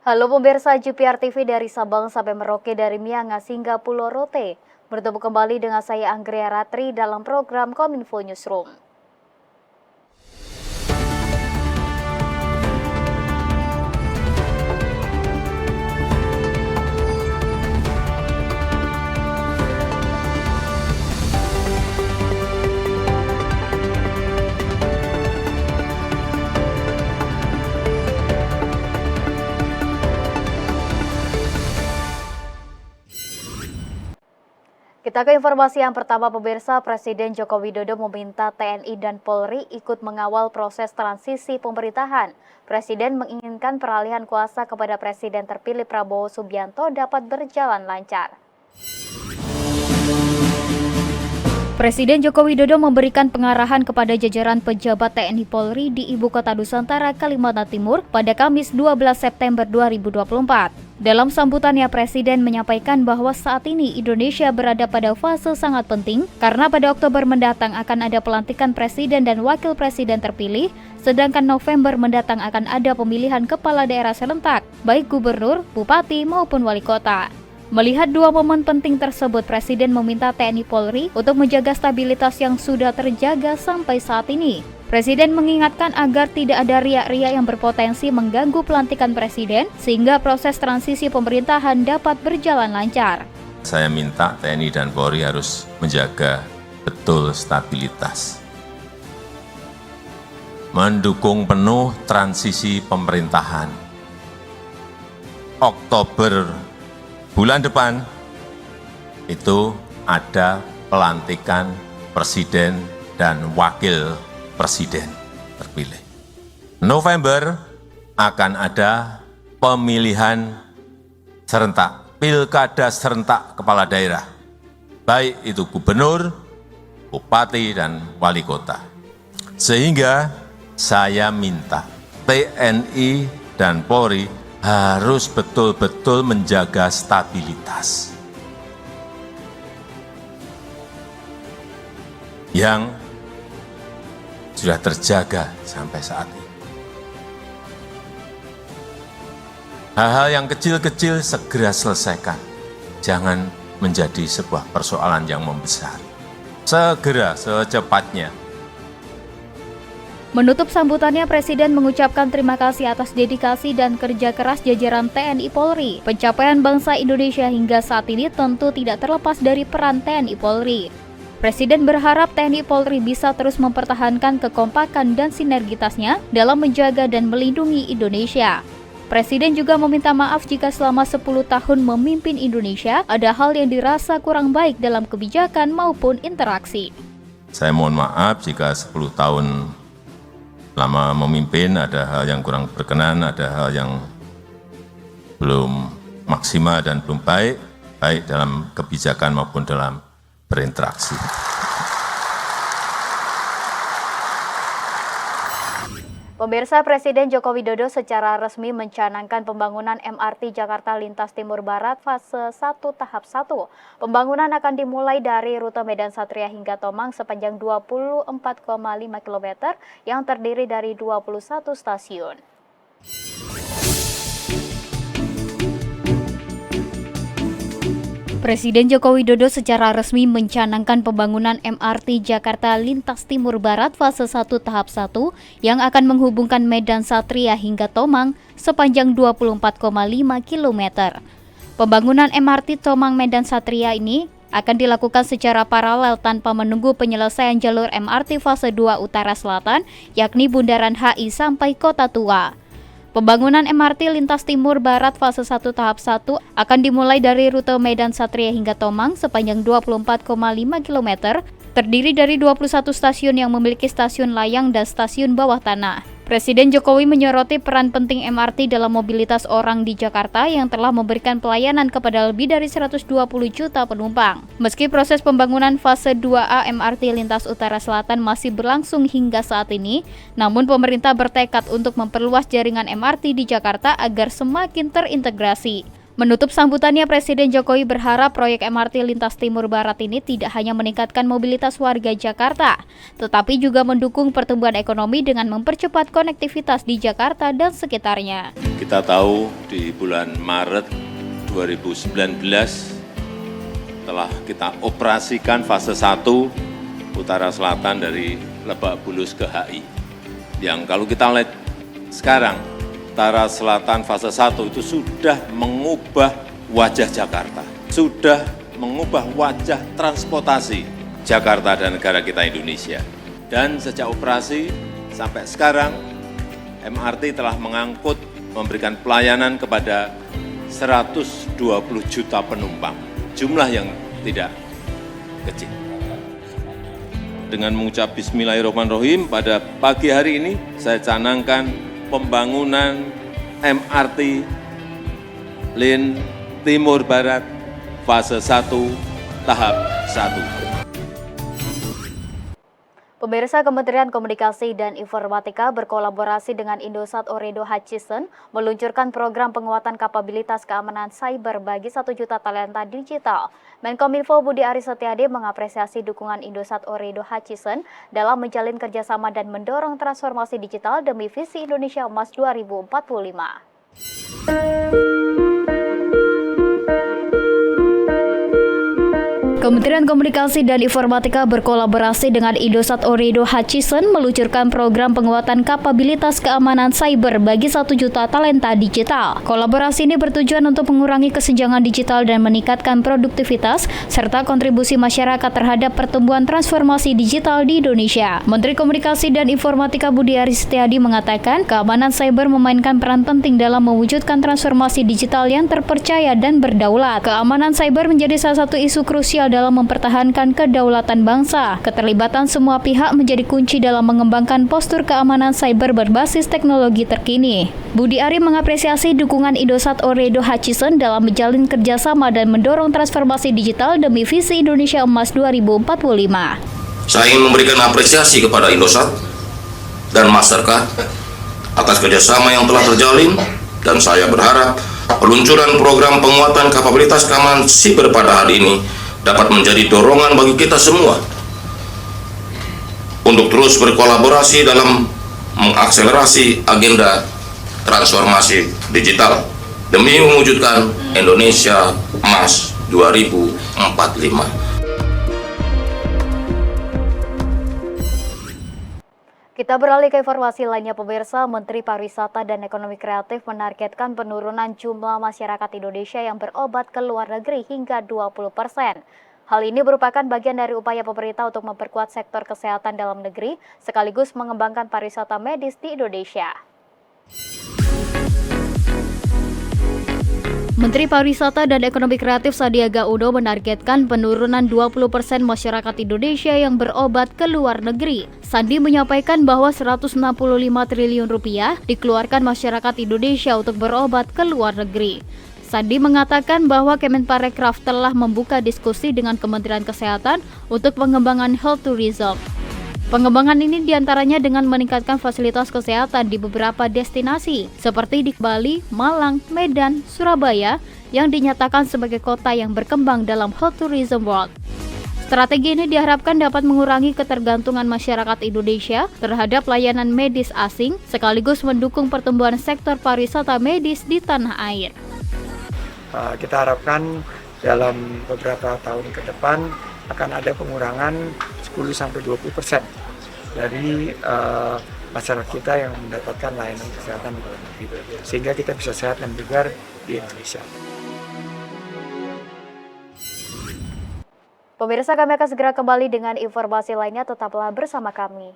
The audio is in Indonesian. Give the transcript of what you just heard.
Halo pemirsa JPR TV dari Sabang sampai Merauke, dari Miangas hingga Pulau Rote. Bertemu kembali dengan saya Anggria Ratri dalam program Kominfo Newsroom. Kita ke informasi yang pertama pemirsa, Presiden Joko Widodo meminta TNI dan Polri ikut mengawal proses transisi pemerintahan. Presiden menginginkan peralihan kuasa kepada Presiden terpilih Prabowo Subianto dapat berjalan lancar. Presiden Joko Widodo memberikan pengarahan kepada jajaran pejabat TNI Polri di Ibu Kota Nusantara, Kalimantan Timur pada Kamis 12 September 2024. Dalam sambutannya, Presiden menyampaikan bahwa saat ini Indonesia berada pada fase sangat penting karena pada Oktober mendatang akan ada pelantikan Presiden dan Wakil Presiden terpilih, sedangkan November mendatang akan ada pemilihan kepala daerah serentak, baik gubernur, bupati, maupun wali kota. Melihat dua momen penting tersebut, Presiden meminta TNI Polri untuk menjaga stabilitas yang sudah terjaga sampai saat ini. Presiden mengingatkan agar tidak ada riak-riak yang berpotensi mengganggu pelantikan Presiden, sehingga proses transisi pemerintahan dapat berjalan lancar. Saya minta TNI dan Polri harus menjaga betul stabilitas. Mendukung penuh transisi pemerintahan. Oktober bulan depan itu ada pelantikan Presiden dan Wakil Presiden terpilih. November akan ada pemilihan serentak, pilkada serentak kepala daerah, baik itu gubernur, bupati, dan wali kota. Sehingga saya minta TNI dan Polri harus betul-betul menjaga stabilitas yang sudah terjaga sampai saat ini. Hal-hal yang kecil-kecil segera selesaikan. Jangan menjadi sebuah persoalan yang membesar. Segera, secepatnya. Menutup sambutannya, Presiden mengucapkan terima kasih atas dedikasi dan kerja keras jajaran TNI Polri. Pencapaian bangsa Indonesia hingga saat ini tentu tidak terlepas dari peran TNI Polri. Presiden berharap TNI Polri bisa terus mempertahankan kekompakan dan sinergitasnya dalam menjaga dan melindungi Indonesia. Presiden juga meminta maaf jika selama 10 tahun memimpin Indonesia ada hal yang dirasa kurang baik dalam kebijakan maupun interaksi. Saya mohon maaf jika 10 tahun lama memimpin ada hal yang kurang berkenan, ada hal yang belum maksimal dan belum baik, baik dalam kebijakan maupun dalam berinteraksi. Pemirsa, Presiden Joko Widodo secara resmi mencanangkan pembangunan MRT Jakarta Lintas Timur Barat fase 1 tahap 1. Pembangunan akan dimulai dari rute Medan Satria hingga Tomang sepanjang 24,5 km yang terdiri dari 21 stasiun. Presiden Joko Widodo secara resmi mencanangkan pembangunan MRT Jakarta Lintas Timur Barat fase 1 tahap 1 yang akan menghubungkan Medan Satria hingga Tomang sepanjang 24,5 km. Pembangunan MRT Tomang Medan Satria ini akan dilakukan secara paralel tanpa menunggu penyelesaian jalur MRT fase 2 Utara Selatan, yakni Bundaran HI sampai Kota Tua. Pembangunan MRT Lintas Timur Barat fase 1 tahap 1 akan dimulai dari rute Medan Satria hingga Tomang sepanjang 24,5 km, terdiri dari 21 stasiun yang memiliki stasiun layang dan stasiun bawah tanah. Presiden Jokowi menyoroti peran penting MRT dalam mobilitas orang di Jakarta yang telah memberikan pelayanan kepada lebih dari 120 juta penumpang. Meski proses pembangunan fase 2A MRT Lintas Utara Selatan masih berlangsung hingga saat ini, namun pemerintah bertekad untuk memperluas jaringan MRT di Jakarta agar semakin terintegrasi. Menutup sambutannya, Presiden Jokowi berharap proyek MRT Lintas Timur Barat ini tidak hanya meningkatkan mobilitas warga Jakarta, tetapi juga mendukung pertumbuhan ekonomi dengan mempercepat konektivitas di Jakarta dan sekitarnya. Kita tahu di bulan Maret 2019 telah kita operasikan fase 1 utara selatan dari Lebak Bulus ke HI. Yang kalau kita lihat sekarang, utara selatan fase 1 itu sudah mengubah wajah Jakarta, sudah mengubah wajah transportasi Jakarta dan negara kita Indonesia. Dan sejak operasi sampai sekarang, MRT telah mengangkut, memberikan pelayanan kepada 120 juta penumpang, jumlah yang tidak kecil. Dengan mengucap Bismillahirrahmanirrahim, pada pagi hari ini saya canangkan pembangunan MRT Lin Timur Barat fase 1 tahap 1. Pemirsa, Kementerian Komunikasi dan Informatika berkolaborasi dengan Indosat Ooredoo Hutchison meluncurkan program penguatan kapabilitas keamanan cyber bagi 1 juta talenta digital. Menkominfo Budi Aris Setiadi mengapresiasi dukungan Indosat Ooredoo Hutchison dalam menjalin kerjasama dan mendorong transformasi digital demi visi Indonesia Emas 2045. Kementerian Komunikasi dan Informatika berkolaborasi dengan Indosat Ooredoo Hutchison meluncurkan program penguatan kapabilitas keamanan cyber bagi 1 juta talenta digital. Kolaborasi ini bertujuan untuk mengurangi kesenjangan digital dan meningkatkan produktivitas serta kontribusi masyarakat terhadap pertumbuhan transformasi digital di Indonesia. Menteri Komunikasi dan Informatika Budi Aris Setiadi mengatakan keamanan cyber memainkan peran penting dalam mewujudkan transformasi digital yang terpercaya dan berdaulat. Keamanan cyber menjadi salah satu isu krusial dalam mempertahankan kedaulatan bangsa. Keterlibatan semua pihak menjadi kunci dalam mengembangkan postur keamanan cyber berbasis teknologi terkini. Budi Ari mengapresiasi dukungan Indosat Ooredoo Hutchison dalam menjalin kerjasama dan mendorong transformasi digital demi visi Indonesia Emas 2045. Saya ingin memberikan apresiasi kepada Indosat dan masyarakat atas kerjasama yang telah terjalin, dan saya berharap peluncuran program penguatan kapabilitas keamanan siber pada hari ini dapat menjadi dorongan bagi kita semua untuk terus berkolaborasi dalam mengakselerasi agenda transformasi digital demi mewujudkan Indonesia Emas 2045. Kita beralih ke informasi lainnya, pemirsa. Menteri Pariwisata dan Ekonomi Kreatif menargetkan penurunan jumlah masyarakat Indonesia yang berobat ke luar negeri hingga 20%. Hal ini merupakan bagian dari upaya pemerintah untuk memperkuat sektor kesehatan dalam negeri, sekaligus mengembangkan pariwisata medis di Indonesia. Menteri Pariwisata dan Ekonomi Kreatif Sandiaga Uno menargetkan penurunan 20% masyarakat Indonesia yang berobat ke luar negeri. Sandi menyampaikan bahwa 165 triliun rupiah dikeluarkan masyarakat Indonesia untuk berobat ke luar negeri. Sandi mengatakan bahwa Kemenparekraf telah membuka diskusi dengan Kementerian Kesehatan untuk pengembangan health tourism. Pengembangan ini diantaranya dengan meningkatkan fasilitas kesehatan di beberapa destinasi seperti di Bali, Malang, Medan, Surabaya yang dinyatakan sebagai kota yang berkembang dalam health tourism world. Strategi ini diharapkan dapat mengurangi ketergantungan masyarakat Indonesia terhadap layanan medis asing sekaligus mendukung pertumbuhan sektor pariwisata medis di tanah air. Kita harapkan dalam beberapa tahun ke depan akan ada pengurangan 10-20% dari masyarakat kita yang mendapatkan layanan kesehatan di luar negeri, sehingga kita bisa sehat dan bugar di Indonesia. Pemirsa, kami akan segera kembali dengan informasi lainnya, tetaplah bersama kami.